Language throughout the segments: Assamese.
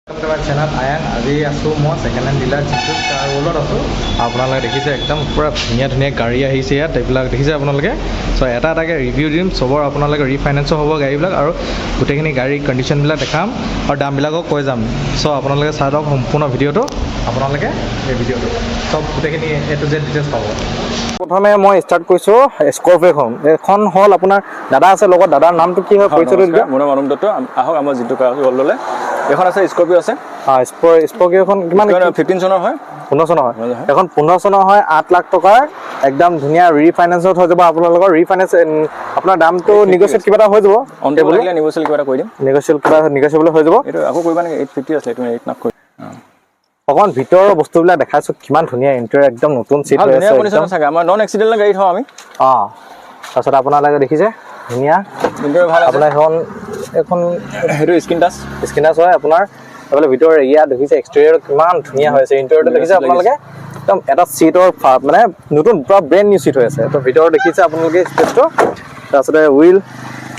চেনেল আয়ান আজি আছোঁ মই ছেকেণ্ড হেণ্ড ডিলাৰ যিটো কাৰ ৱৰ্ল্ডত আছোঁ আপোনালোকে দেখিছে একদম পূৰা ধুনীয়া ধুনীয়া গাড়ী আহিছে ইয়াত এইবিলাক দেখিছে আপোনালোকে চ' এটা এটাকৈ ৰিভিউ দিম চবৰ আপোনালোকে ৰিফাইনেন্সো হ'ব গাড়ীবিলাক আৰু গোটেইখিনি গাড়ীৰ কণ্ডিশ্যনবিলাক দেখাম আৰু দামবিলাকো কৈ যাম চ' আপোনালোকে চাই লওক সম্পূৰ্ণ ভিডিঅ'টো আপোনালোকে এই ভিডিঅ'টো চব গোটেইখিনি এ টু জেড ডিটেইলছ পাব। প্ৰথমে মই ষ্টাৰ্ট কৰিছোঁ স্কৰপিঅ'খন এখন হ'ল আপোনাৰ দাদা আছে লগত দাদাৰ নামটো কি হয় পৰিচয়টো দিবা। মোৰ নাম অনুপ দত্ত আহক আমাৰ যিটো কাৰ ৱৰ্ল্ডলৈ এখন আছে স্কৰপিঅ' আছে স্কৰপিঅ'খন কিমান 15 চনৰ হয় 15 চনৰ হয় এখন 15 চনৰ হয় 8 লাখ টকাৰ একদম ধুনীয়া ৰিফাইনেন্সত হৈ যাব আপোনালোকৰ ৰিফাইনেন্স আপোনাৰ দামটো নিগোচিয়েট কিবা এটা হৈ যাব অন টেবল লাগিলে নিগোচিয়েট কিবা এটা কৰি দিম নিগোচিয়েবল হৈ যাব এইটো আকৌ কৰিবা নেকি 850 আছে এইটো 8 লাখ কৰি অকণ ভিতৰৰ বস্তুবিলাক দেখাইছোঁ কিমান ধুনীয়া ইণ্টেৰিয়ৰ একদম নতুন চিট হৈ আছে কণ্ডিশ্যন থাকে আমাৰ নন এক্সিডেণ্টেল গাড়ী থওঁ আমি তাৰপিছত আপোনালোকে দেখিছে ধুনীয়া ইণ্টেৰিয়ৰ ভাল আপোনাৰ এখন সেইটো স্ক্ৰীন টাচ হয় আপোনাৰ এইফালে ভিতৰৰ এৰিয়া দেখিছে এক্সটেৰিয়ৰ কিমান ধুনীয়া হৈ আছে ইণ্টেৰিয়ৰটো দেখিছে আপোনালোকে একদম এটা চিটৰ মানে নতুন পূৰা ব্ৰেণ্ড নিউ চিট হৈ আছে তো ভিতৰত দেখিছে আপোনালোকে স্পেচটো তাৰপিছতে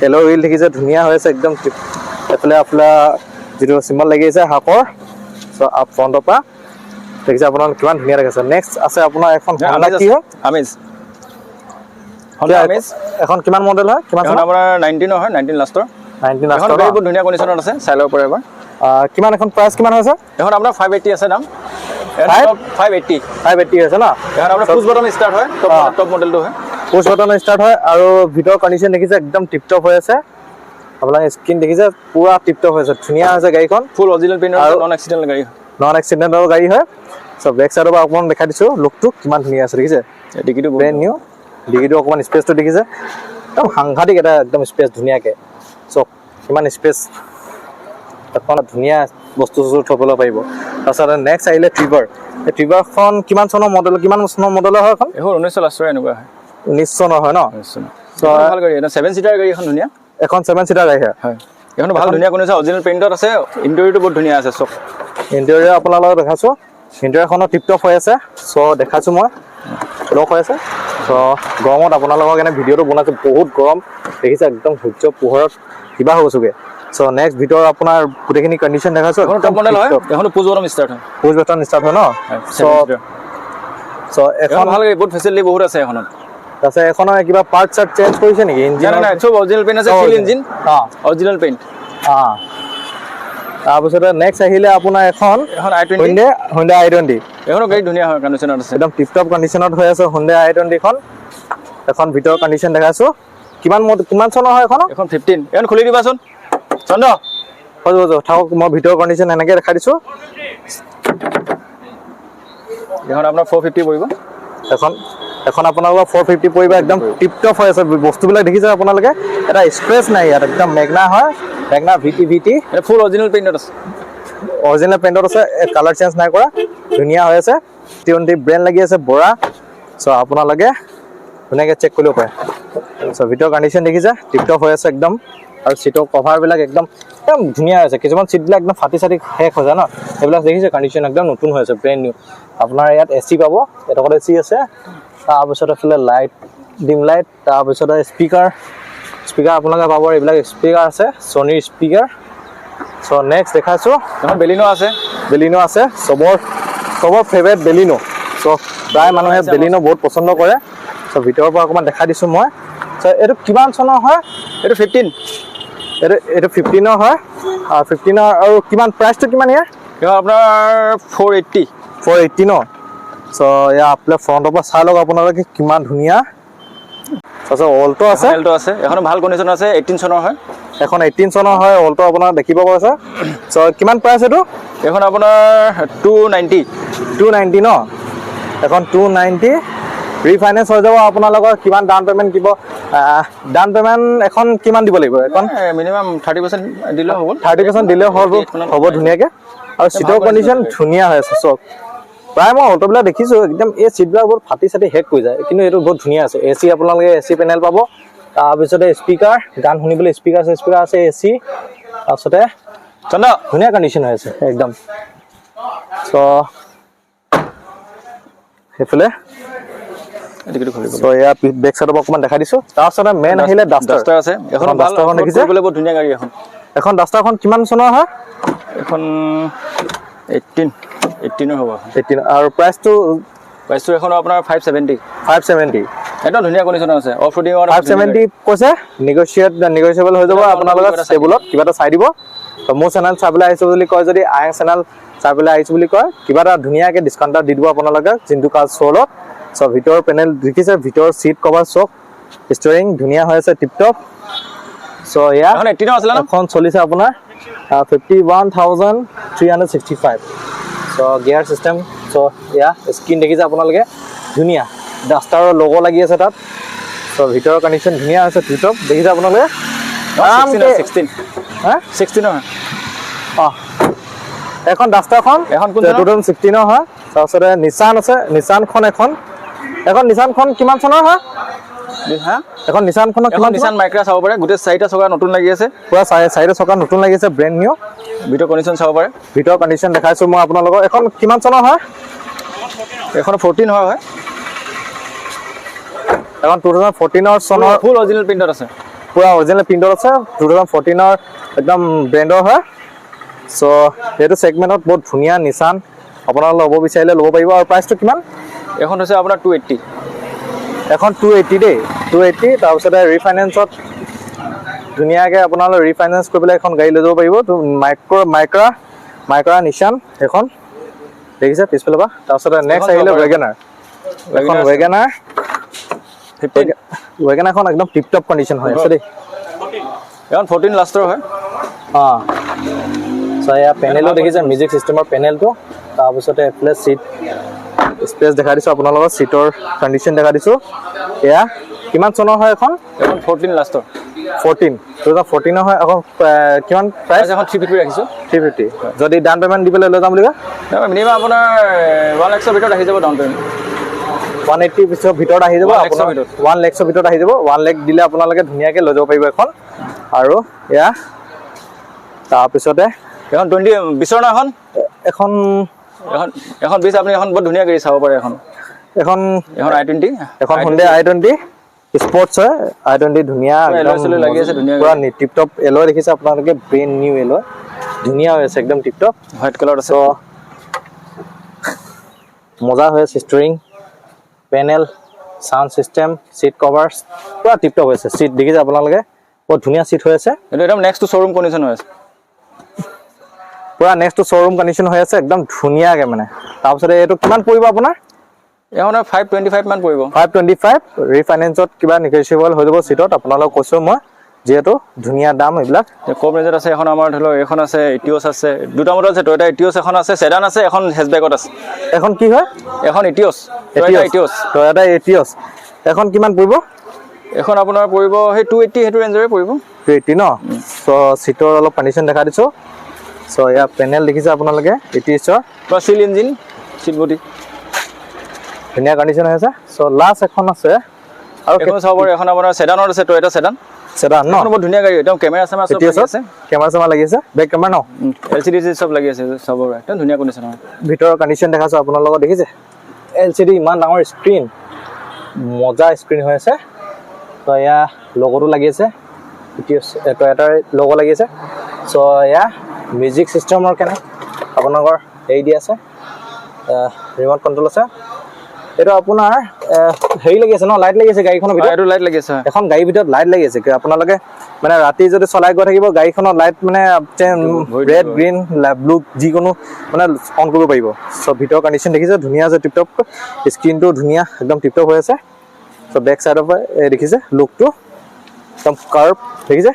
তেলৰ হুইল দেখিছে ধুনীয়া হৈ আছে একদম এইফালে আপোনাৰ যিটো চিম্বল লাগি আছে হাফৰ চ' আপ ফ্ৰণ্টৰ পৰা দেখিছে আপোনালোকে কিমান ধুনীয়া দেখিছে নেক্সট আছে আপোনাৰ এখন হণ্ডা কি হয় আমেজ এখন কিমান মডেল হয় কিমান আপোনাৰ 19 হয় 19 লাষ্টৰ 19 লাষ্টৰ বহুত ধুনীয়া কণ্ডিশ্যনত আছে চাই ল'ব পাৰে এবাৰ কিমান এখন প্ৰাইচ কিমান হৈছে এখন আপোনাৰ 580 আছে দাম 580 হৈছে ন এখন আপোনাৰ পুছ বটন ষ্টাৰ্ট হয় টপ মডেলটো হয় পুছ বটন ষ্টাৰ্ট হয় আৰু ভিতৰৰ কণ্ডিশ্যন দেখিছে একদম টিপটপ হৈ আছে আপোনালোকে স্ক্ৰীন দেখিছে পুৰা টিপটপ হৈ আছে ধুনীয়া হৈছে গাড়ীখন ফুল অৰিজিনেল পেইণ্ট আৰু নন এক্সিডেণ্টেল গাড়ী নন এক্সিডেণ্টেল গাড়ী হয় চ' বেক চাইডৰ পৰা অকণমান দেখাই দিছোঁ লুকটো কিমান ধুনীয়া আছে দেখিছে ডিকিটো ব্ৰেণ্ড নিউ ডিকিটো অকণমান স্পেচটো দেখিছে একদম সাংঘাতিক এটা একদম স্পেচ ধুনীয়াকৈ চ' কিমান স্পেচ এখন ধুনীয়া বস্তু থ'বলৈ পাৰিব তাৰপিছত নেক্সট আহিলে ট্ৰিভাৰখন কিমান চনৰ মডেলৰ হয় এখন এইখন 19 লাষ্টৰ এনেকুৱা হয় 19 চনৰ হয় ন ভাল গাড়ী এটা 7 চিটাৰ গাড়ী এখন ধুনীয়া এখন 7 চিটাৰ গাড়ী হয় এখন ভাল ধুনীয়া কণ্ডিশ্যন অৰিজিনেল পেইণ্টত আছে ইণ্টেৰিয়ৰটো বহুত ধুনীয়া আছে চব ইণ্টেৰিয়ৰ আপোনালোকক দেখাইছোঁ ইণ্টেৰিয়ৰখনো টিপটপ হৈ আছে চ' দেখাইছোঁ মই লক হৈ আছে চ' গৰমত আপোনালোকৰ কাৰণে ভিডিঅ'টো বনাইছোঁ বহুত গৰম দেখিছে একদম সূৰ্য পোহৰত কিবা হৈ গৈছোগৈ চ' নেক্সট ভিতৰৰ আপোনাৰ গোটেইখিনি কণ্ডিশ্যন দেখাইছোঁ টপ মডেল হয় এখন পুছ বটন ষ্টাৰ্ট হয় ন চ' এখন ভাল গাড়ী বহুত ফেচিলিটি বহুত আছে এখনত তাৰপিছত এখনৰ কিবা পাৰ্ট চাৰ্ট চেঞ্জ কৰিছে নেকি ইঞ্জিন নাই চব অৰিজিনেল পেইণ্ট আছে ফুল ইঞ্জিন অৰিজিনেল পেইণ্ট তাৰপিছতে নেক্সট আহিলে আপোনাৰ এখন Hyundai i20 এখনো গাড়ী ধুনীয়া হয় কণ্ডিশ্যনত আছে একদম টিপটপ কণ্ডিশ্যনত হৈ আছে Hyundai i20 এখন ভিতৰৰ কণ্ডিশ্যন দেখাইছোঁ কিমান চনৰ হয় এখন 15 এখন খুলি দিবাচোন চন্দ্ৰ হৈ যাব থাকক মই ভিতৰৰ কণ্ডিশ্যন এনেকৈ দেখাই দিছোঁ এখন আপোনাৰ 450 পৰিব এখন আপোনালোকৰ 450 পৰিব একদম টিপটপ হৈ আছে বস্তুবিলাক দেখিছে আপোনালোকে এটা স্ক্ৰেচ নাই ইয়াত একদম মেগনা হয় মেগনা VT ফুল অৰিজিনেল পেইণ্টত আছে কালাৰ চেঞ্জ নাই কৰা ধুনীয়া হৈ আছে T20 ব্ৰেণ্ড লাগি আছে বৰা চ' আপোনালোকে ধুনীয়াকৈ চেক কৰিব পাৰে চ' ভিতৰৰ কণ্ডিশ্যন দেখিছে টিপটপ হৈ আছে একদম আৰু চিটৰ কভাৰবিলাক একদম ধুনীয়া হৈছে কিছুমান চিটবিলাক একদম ফাটি চাটি শেষ হৈ যায় ন সেইবিলাক দেখিছে কণ্ডিশ্যন একদম নতুন হৈ আছে ব্ৰেণ্ড নিউ আপোনাৰ ইয়াত AC পাব এডোখৰত AC আছে তাৰপিছত এইফালে লাইট ডিম লাইট তাৰপিছতে স্পীকাৰ আপোনালোকে পাব এইবিলাক স্পীকাৰ আছে ছনীৰ স্পীকাৰ চ' নেক্সট দেখাইছোঁ এখন বেলিনো আছে চবৰ ফেভৰেট বেলিনো চ' প্ৰায় মানুহে বেলিনো বহুত পচন্দ কৰে চ' ভিতৰৰ পৰা অকণমান দেখাই দিছোঁ মই চ' এইটো কিমান চনৰ হয় এইটো 15 এইটো 15ৰ হয় 15ৰ আৰু কিমান প্ৰাইচটো কিমান ইয়াৰ আপোনাৰ 480 ন চ' ইয়াৰ আপোনাৰ ফ্ৰণ্টৰ পৰা চাই লওক আপোনালোকে কিমান ধুনীয়া তাৰপিছত অল্টো আছে এখন ভাল কণ্ডিশ্যন আছে 18 চনৰ হয় এখন 18 চনৰ হয় অল্টো আপোনাৰ দেখিব পাইছে চ' কিমান প্ৰাইচ এইটো এখন আপোনাৰ 290 ন এখন 290 ৰিফাইনেন্স হৈ যাব আপোনালোকৰ কিমান ডাউন পে'মেণ্ট দিব ডাউন পে'মেণ্ট এখন কিমান দিব লাগিব এখন মিনিমাম 30% দিলেও হ'ব 30% দিলেও হ'ব ধুনীয়াকৈ আৰু চিটৰ কণ্ডিশ্যন ধুনীয়া হৈ আছে চব প্ৰায় মই অল্টোবিলাক দেখিছোঁ একদম এই চিটবিলাক বহুত ফাটি চাটি শেষ হৈ যায় কিন্তু এইটো বহুত ধুনীয়া আছে AC আপোনালোকে AC পেনেল পাব তাৰপিছতে স্পীকাৰ গান শুনিবলৈ স্পীকাৰ আছে AC তাৰপিছতে ধুনীয়া কণ্ডিশ্যন হৈ আছে একদম চ' সেইফালে ইয়াৰ বেক চাইডৰ পৰা অকণমান দেখাই দিছোঁ তাৰপিছতে মেইন আহিলে ডাষ্টাৰ আছে এখন ডাষ্টাৰখন দেখিছে বহুত ধুনীয়া গাড়ী এখন ডাষ্টাৰখন কিমান চনৰ হয় এখন 18 হ'ব 18 আৰু প্ৰাইচটো এখন আপোনাৰ 570 570 একদম ধুনীয়া কণ্ডিশ্যন আছে অফ ৰোডিং 570 কৈছে নেগোচিয়েবল হৈ যাব আপোনালোকৰ টেবুলত কিবা এটা চাই দিব তো মোৰ চেনেল চাবলৈ আহিছো বুলি কয় যদি আই চেনেল চাবলৈ আহিছো বুলি কয় কিবা এটা ধুনীয়াকৈ ডিছকাউণ্ট দি দিব আপোনালোকে জিন্তু কাজ শ্ব'লত চ' ভিতৰৰ পেনেল দেখিছে ভিতৰৰ চিট কভাৰ চক ষ্টিয়াৰিং ধুনীয়া হৈ আছে টিপটপ চ' এয়া এখন 18 আছিলে ন এখন চলিছে আপোনাৰ 51,365 চ' গিয়াৰ চিষ্টেম চ' এয়া স্ক্ৰীন দেখিছে আপোনালোকে ধুনীয়া ডাষ্টাৰৰ লগো লাগি আছে তাত চ' ভিতৰৰ কণ্ডিশ্যন ধুনীয়া আছে টিপটপ দেখিছে আপোনালোকে 16 হয় অঁ এখন ডাষ্টাৰখন এখন কোন 2016 হয় তাৰপিছতে নিছান আছে নিছানখন এখন নিছানখন কিমান চনৰ হয় এখন নিছানখনৰ এখন নিছান মাইক্ৰা চাব পাৰে গোটেই 4টা চকা নতুন লাগি আছে পুৰা 4টা চকা নতুন লাগি আছে ব্ৰেণ্ড নিউ ভিতৰ কণ্ডিশ্যন চাব পাৰে ভিতৰৰ কণ্ডিশ্যন দেখাইছোঁ মই আপোনালোকক এখন কিমান চনৰ হয় এখন 14 হয় এখন 2014 চনৰ ফুল অৰিজিনেল প্ৰিণ্টত আছে পুৰা অৰিজিনেল প্ৰিণ্টত আছে 2014 একদম ব্ৰেণ্ডৰ হয় চ' এইটো ছেগমেণ্টত বহুত ধুনীয়া নিছান আপোনালোকে ল'ব বিচাৰিলে ল'ব পাৰিব আৰু প্ৰাইচটো কিমান এখন হৈছে আপোনাৰ 280 এখন 280 দেই 280 তাৰপিছতে ৰিফাইনেন্সত ধুনীয়াকৈ আপোনালোকে ৰিফাইনেন্স কৰি পেলাই এখন গাড়ী লৈ যাব পাৰিব তো মাইক্ৰা নিছান এখন দেখিছে পিছফালৰ পৰা তাৰপিছতে নেক্সট আহিলে ৱেগনাৰ এখন ৱেগনাৰখন একদম টিপটপ কণ্ডিশ্যন হৈ আছে দেই এখন 14 লাষ্টৰ হয় অঁ চ' এয়া পেনেলো দেখিছে মিউজিক ছিষ্টেমৰ পেনেলটো তাৰপিছতে প্লেছ চিট স্পেচ দেখাই দিছোঁ আপোনালোকৰ চিটৰ কণ্ডিশ্যন দেখাই দিছোঁ এয়া কিমান চনৰ হয় এখন 14 লাষ্টৰ 2014 হয় আকৌ কিমান প্ৰাইচ এখন 350 ৰাখিছোঁ 350 যদি ডাউন পে'মেণ্ট দি পেলাই লৈ যাম বুলি কয় মিনিমাম আপোনাৰ 1 লাখৰ ভিতৰত আহি যাব ডাউন পে'মেণ্ট 180 পিছৰ ভিতৰত আহি যাব আপোনাৰ 1 লাখৰ ভিতৰত আহি যাব 1 লাখ দিলে আপোনালোকে ধুনীয়াকৈ লৈ যাব পাৰিব এখন আৰু এয়া তাৰপিছতে এখন 20 ন এখন 20 আপুনি এখন বহুত ধুনীয়া গাড়ী চাব পাৰে এখন i20 এখন Hyundai i20 স্পৰ্টছ হয় i20 ধুনীয়া লাগি আছে ধুনীয়া পুৰা টিপটপ এলয় দেখিছে আপোনালোকে ব্ৰেণ্ড নিউ এলয় ধুনীয়া হৈ আছে একদম টিপটপ হোৱাইট কালাৰ আছে মজা হৈ আছে steering panel sound system seat cover পুৰা টিপটপ হৈ আছে চিট দেখিছে আপোনালোকে বহুত ধুনীয়া চিট হৈ আছে এইটো একদম নেক্সট টু শ্ব'ৰুম কণ্ডিশ্যন হৈ আছে পুৰা নেক্সট টু শ্ব'ৰুম কণ্ডিশ্যন হৈ আছে একদম ধুনীয়াকৈ মানে তাৰপিছতে এইটো কিমান পৰিব আপোনাৰ এখন 525 মান পৰিব 525 ৰিফাইনেন্সত কিবা নেগোচিয়েবল হৈ যাব চিটত আপোনালোকক কৈছোঁ মই যিহেতু ধুনীয়া দাম এইবিলাক কম ৰেঞ্জত আছে এখন আমাৰ ধৰি লওক এখন আছে ইটিঅছ আছে দুটা মডেল আছে টয়টা ইটিঅছ এখন আছে সেডান আছে এখন হেচবেকত আছে এখন কি হয় এখন ইটিঅছ টয়টা ইটিঅছ এখন কিমান পৰিব এখন আপোনাৰ পৰিব সেই 280 সেইটো ৰেঞ্জৰে পৰিব 280 ন চ' চিটৰ অলপ কণ্ডিশ্যন দেখা দিছোঁ চ' ইয়াৰ পেনেল দেখিছে আপোনালোকে ইটিঅছৰ পুৰা চিল ইঞ্জিন চিট বডি ধুনীয়া কণ্ডিশ্যন হৈ আছে চ' লাষ্ট এখন আছে আৰু এখন চাব পাৰে এখন আপোনাৰ সেডানত আছে টয়টা সেডান ন বহুত ধুনীয়া গাড়ী একদম কেমেৰা চেমেৰা চব লাগি আছে কেমেৰা লাগি আছে বেক কেমেৰা ন LCD চব লাগি আছে চাব পাৰে একদম ধুনীয়া কণ্ডিশ্যন হয় ভিতৰৰ কণ্ডিশ্যন দেখাছোঁ আপোনালোকক দেখিছে LCD ইমান ডাঙৰ স্ক্ৰীন মজা স্ক্ৰীন হৈ আছে তো এয়া লগতো লাগি আছে টয়টাৰ লগ' লাগি আছে চ' এয়া মিউজিক ছিষ্টেমৰ কাৰণে আপোনালোকৰ হেৰি দি আছে ৰিম'ট কণ্ট্ৰল আছে এইটো আপোনাৰ হেৰি লাগি আছে ন লাইট লাগি আছে গাড়ীখনৰ ভিতৰত এইটো লাইট লাগি আছে এখন গাড়ীৰ ভিতৰত লাইট লাগি আছে আপোনালোকে মানে ৰাতি যদি চলাই গৈ থাকিব গাড়ীখনৰ লাইট মানে ৰেড গ্ৰীণ ব্লু যিকোনো মানে অন কৰিব পাৰিব চ' ভিতৰৰ কণ্ডিশ্যন দেখিছে ধুনীয়া আছে টিপটপ স্ক্ৰীনটো ধুনীয়া একদম টিপটপ হৈ আছে চ' বেক চাইডৰ পৰা দেখিছে লুকটো একদম কাৰ্ভ দেখিছে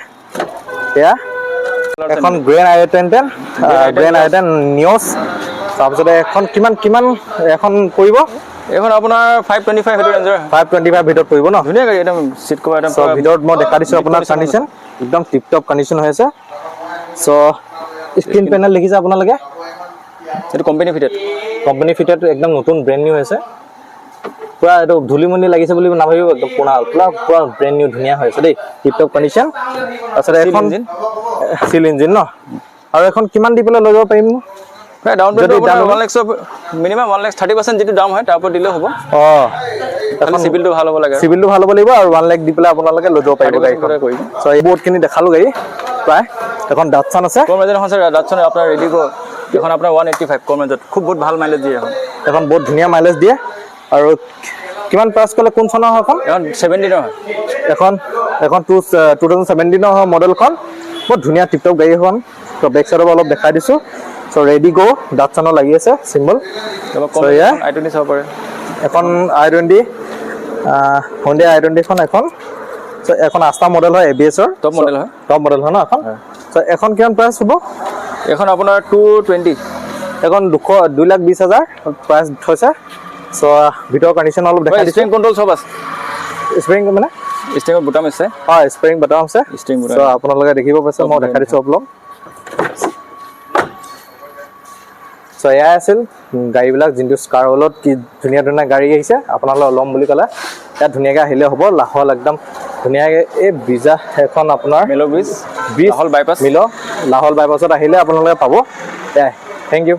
এয়া এখন গ্ৰেণ্ড i10 নিউজ তাৰপিছতে এখন কিমান এখন পৰিব এখন আপোনাৰ 525 সেইটো ৰেঞ্জৰ 525 ভিতৰত পৰিব ন ধুনীয়া গাড়ী একদম চিট কভাৰ একদম ভিতৰত মই দেখা দিছোঁ আপোনাৰ কণ্ডিশ্যন একদম টিপটপ কণ্ডিশ্যন হৈ আছে চ' স্ক্ৰীন পেনেল দেখিছে আপোনালোকে এইটো কোম্পানী ফিটেড একদম নতুন ব্ৰেণ্ড নিউ হৈছে পুৰা এইটো ধূলিমুলি লাগিছে বুলি নাভাবিব একদম পুৰা ব্ৰেণ্ড নিউ ধুনীয়া হৈ আছে দেই টিপটপ কণ্ডিশ্যন তাৰপিছতে এখন চিল ইঞ্জিন ন আৰু এখন কিমান দি পেলাই লৈ যাব পাৰিম ডাউন পেমেণ্ট 1 লাখ মিনিমাম 130% যিটো দাম হয় তাৰ ওপৰত দিলে হ'ব এখন সিভিলটো ভাল হ'ব লাগে সিভিলটো ভাল হ'ব লাগিব আৰু 1 লাখ দি পেলাই আপোনালোকে লৈ যাব পাৰিব গাড়ীখন চ' এই বহুতখিনি দেখালোঁ গাড়ী প্ৰায় এখন ডাটছান আছে কম ৰেঞ্জত এখন স্যাৰ ডাটছন আপোনাৰ ৰেডি গো এখন আপোনাৰ 185 কম ৰেঞ্জত খুব বহুত ভাল মাইলেজ দিয়ে এখন এখন বহুত ধুনীয়া মাইলেজ দিয়ে আৰু কিমান প্ৰাইচ ক'লে কোন চনৰ হয় এখন 17 হয় এখন এখন 2017 হয় মডেলখন বহুত ধুনীয়া টিপটপ গাড়ী এখন তো বেক সাইডৰ অলপ দেখাই দিছো সো ৰেডি গো ডাটছনৰ লাগি আছে সিম্বল কম i20 চাব পাৰে এখন i20 Hyundai i20 খন এখন সো এখন আস্তা মডেল হয় ABS ৰ টপ মডেল হয় ন এখন সো এখন কিমান প্ৰাইচ হ'ব এখন আপোনাৰ 220 এখন 2,20,000 প্ৰাইচ থৈছে সো ভিতৰৰ কন্ডিশন অলপ দেখাই দিছো স্প্ৰিং কন্ট্ৰল সব আছে স্প্ৰিং মানে স্প্ৰিংৰ বুটাম আছে হয় স্প্ৰিং বাটাম আছে স্প্ৰিং বুটাম সো আপোনালোকে দেখিব পাইছে মই দেখাই দিছো অলপ সো এয়া আছিল গাড়ীবিলাক যোনটো স্কাৰ হলত কি ধুনীয়া ধুনীয়া গাড়ী আহিছে আপোনালোকে ল'ম বুলি ক'লে ইয়াত ধুনীয়াকৈ আহিলে হ'ব লাহল একদম ধুনীয়াকৈ এই ব্ৰিজা এখন আপোনাৰ মেলো ব্ৰিজ লাহল বাইপাছ লাহল বাইপাছত আহিলে আপোনালোকে পাব থেংক ইউ